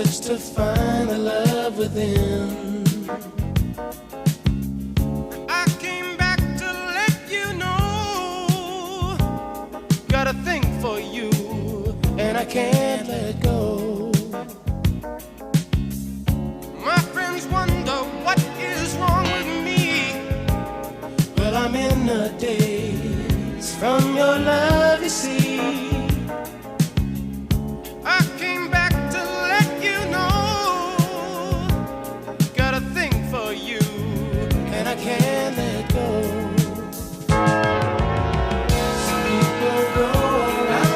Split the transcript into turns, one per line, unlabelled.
search to find the love within. I came back to let you know, got a thing for you, and I can't let go. My friends wonder what is wrong with me. Well, I'm in a daze from your love, you see.